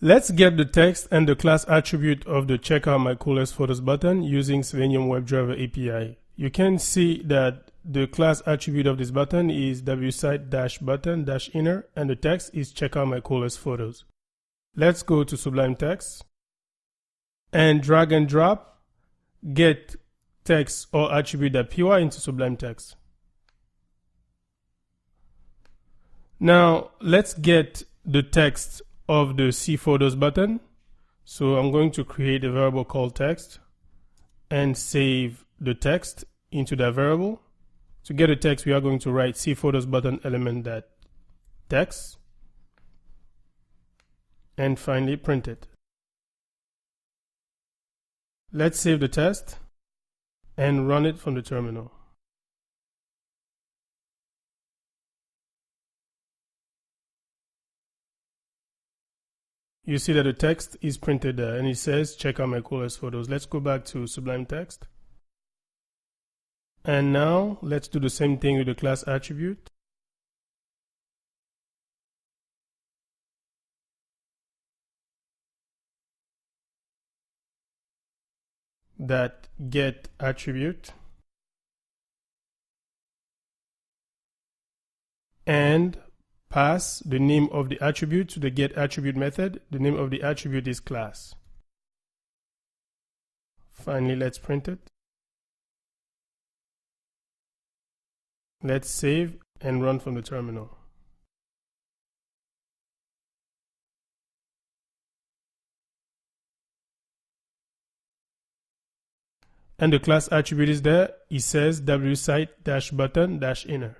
Let's get the text and the class attribute of the Check Out My Coolest Photos button using Selenium WebDriver API. You can see that the class attribute of this button is wsite-button-inner and the text is Check Out My Coolest Photos. Let's go to Sublime Text and drag and drop get text or attribute.py into Sublime Text. Now let's get the text of the See Photos button. So I'm going to create a variable called text and save the text into that variable. To get a text, we are going to write See Photos button element that text and finally print it. Let's save the test and run it from the terminal. You see that the text is printed there and it says Check Out My Coolest Photos. Let's go back to Sublime Text. And now let's do the same thing with the class attribute. That get attribute and pass the name of the attribute to the get attribute method. The name of the attribute is class. Finally, let's print it. Let's save and run from the terminal. And the class attribute is there. It says wsite-button-inner.